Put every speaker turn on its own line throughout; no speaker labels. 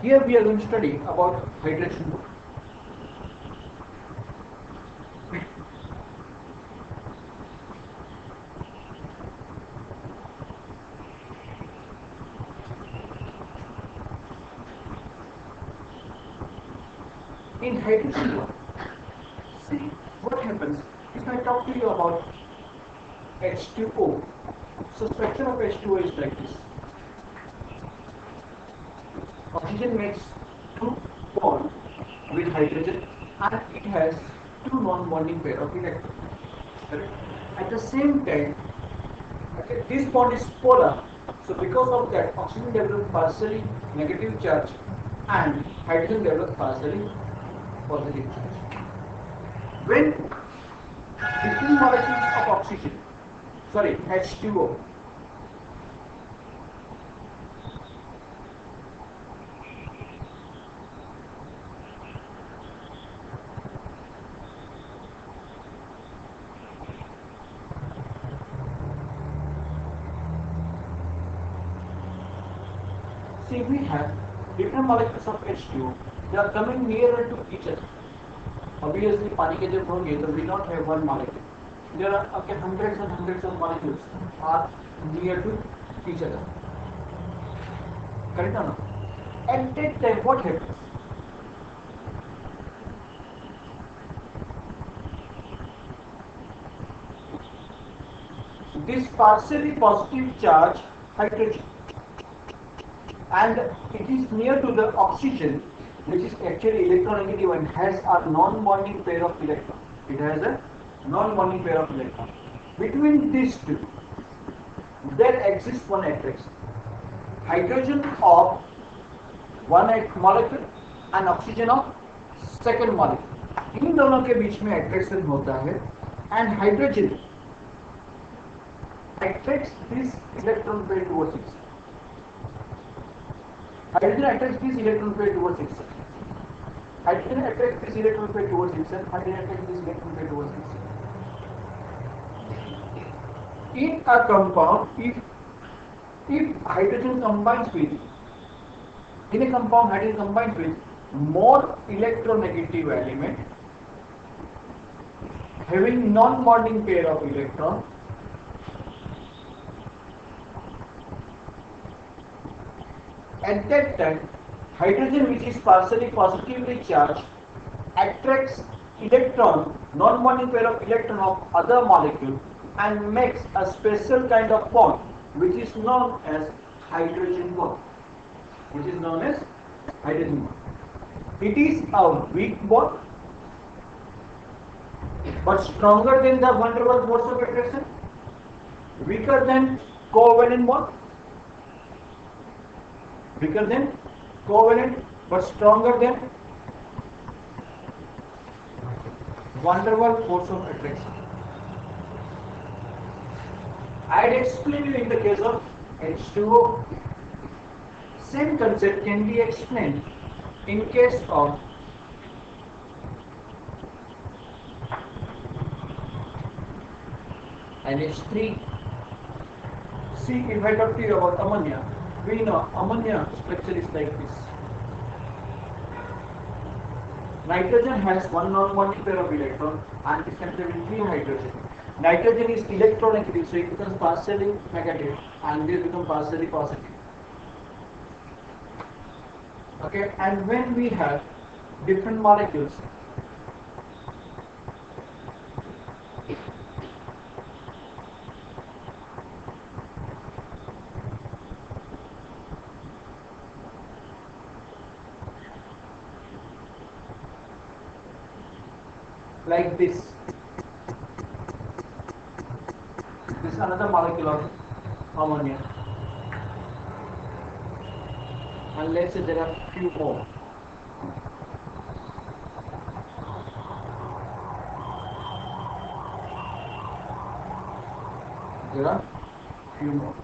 Here we are going to study about hydration bond. In hydration bond, see what happens if I talk to you about H2O. So structure of H2O is like this. Oxygen makes two bonds with hydrogen and it has two non-bonding pair of electrons. Correct? At the same time, okay, this bond is polar. So because of that, oxygen develops partially negative charge and hydrogen develops partially positive charge. When different molecules of oxygen, sorry, H2O, see we have different molecules of H2O, they are coming nearer to each other. Obviously, पानी के जब होंगे तो we don't have one molecule. There are okay, hundreds and hundreds of molecules are near to each other. Correct or not? At that time, what happens? This partially positive charge hydrogen and it is near to the oxygen which is actually electronegative and has a non-bonding pair of electrons. It has a non-bonding pair of electrons. Between these two, there exists one attraction. Hydrogen of one molecule and oxygen of second molecule. इन दोनों के बीच में attraction होता है and hydrogen attracts this electron pair towards itself. Hydrogen attracts this electron pair towards itself. Hydrogen attracts this electron pair towards itself. Hydrogen attracts this electron pair towards itself. In a compound, if hydrogen combines with, in a compound hydrogen combines with more electronegative element having non-bonding pair of electrons, at that time, hydrogen which is partially positively charged attracts electron, non-bonding pair of electron of other molecule and makes a special kind of bond which is known as hydrogen bond. Which is known as hydrogen bond. It is a weak bond but stronger than the van der Waals modes of attraction, weaker than covalent bond. Weaker than covalent but stronger than van der Waals force of attraction. I had explained you in the case of H2O. Same concept can be explained in case of NH3. See, if I talk to you about ammonia, we know ammonia structure is like this. Nitrogen has one non-bonding pair of electron and is considered free hydrogen. Nitrogen is electronegative, so it becomes partially negative and this becomes partially positive. Okay, and when we have different molecules, like this. This is another molecule of ammonia. And let's say there are few more. There are few more.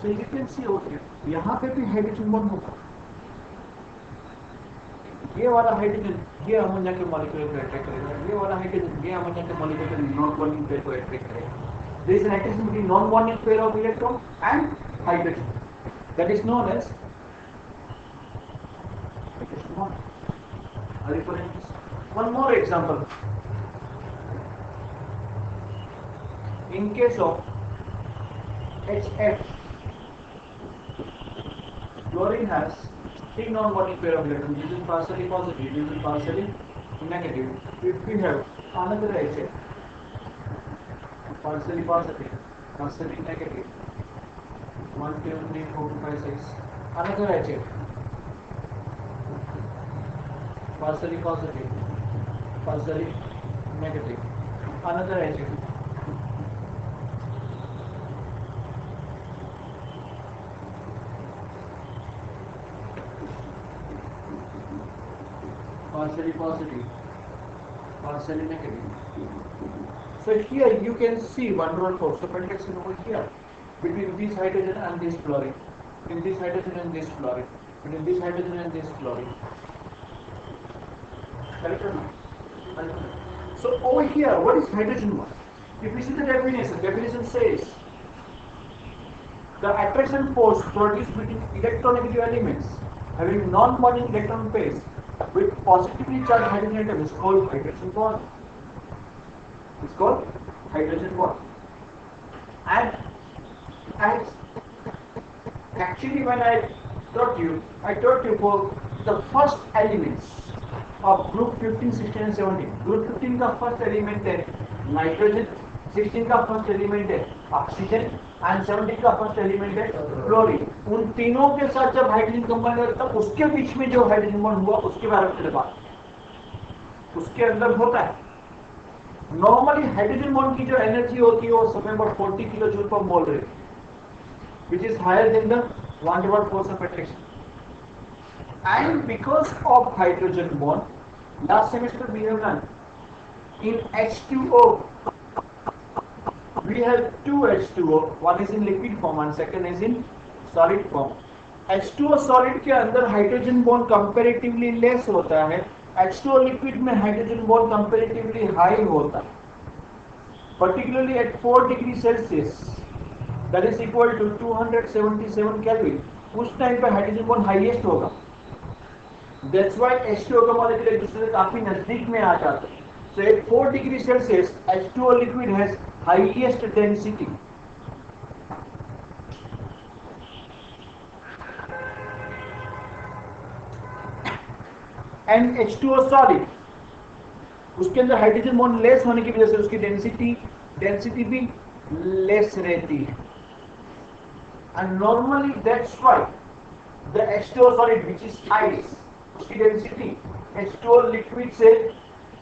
So you can see over here, यहाँ पे भी hydrogen bond होगा, ये वाला hydrogen ये ammonia के molecule को attract करेगा, ये वाला हाइड्रोजन ये अमोनिया के मॉलिक्यूल के नॉन बॉन्डिंग पेयर को अट्रैक्ट करेगा. There is an attraction between non-bonding pair of electron and hydrogen. That is known as hydrogen bond. Are you following this? One more example. In case of HF, fluorine has three non-bonding pair of electrons. This is partially positive, this is partially negative. If we have another HF, partially positive, partially negative, 1, 2, 3, 4, 5, 6. Another HF, partially positive, partially negative. Another HF, partially positive, partially negative. So here you can see one role force of attraction over here between this hydrogen and this fluorine, between this hydrogen and this fluorine, between this hydrogen and this fluorine. Correct or not? So over here, what is hydrogen bond? If we see the definition says the attraction force produced between electronegative elements having non-bonding electron pairs with positively charged hydrogen atom is called hydrogen bond. It's called hydrogen bond. And actually when I taught you for the first elements of group 15, 16 and 17. Group 15 का first element है nitrogen, 16 का first element है oxygen and 17 का first element है fluorine. उन तीनों के साथ जब हाइड्रोजन कंबाइन करता है उसके बीच में जो हाइड्रोजन बॉन्ड हुआ उसके बारे में चले बात. उसके अंदर होता है नॉर्मली हाइड्रोजन बॉन्ड की जो एनर्जी होती है वो समय पर 40 किलो जूल पर मोल रहती है, which is higher than the van der Waals force of attraction. And because of hydrogen bond, last semester we have done in H2O, we have two H2O, one is in liquid form and second is in solid form. H2O solid के अंदर hydrogen bond comparatively less होता है, H2O liquid में hydrogen bond comparatively high होता है, particularly at 4 degree Celsius, that is equal to 277 Kelvin. उस time पे hydrogen bond highest होगा. That's why H2O का मॉलिक्यूल एक दूसरे से काफी नजदीक में आ जाता है. So at 4 degree Celsius, H2O liquid has highest density. And H2O solid, उसके अंदर हाइड्रोजन बॉन्ड लेस होने की वजह से उसकी डेंसिटी भी लेस रहती है. And normally that's why the H2O solid which is ice, उसकी डेंसिटी H2O liquid से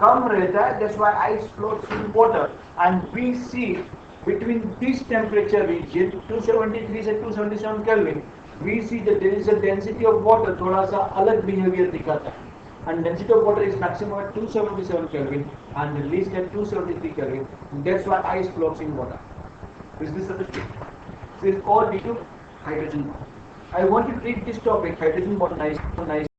कम रहता है. That's why ice floats in water and we see between this temperature region 273 से 277 Kelvin we see that there is a density of water थोड़ा सा अलग behavior दिखाता है. And density of water is maximum at 277 Kelvin and the least at 273 Kelvin. That's why ice floats in water. Is this understood? This is all due to hydrogen bond. I want to treat this topic, hydrogen bond, nice.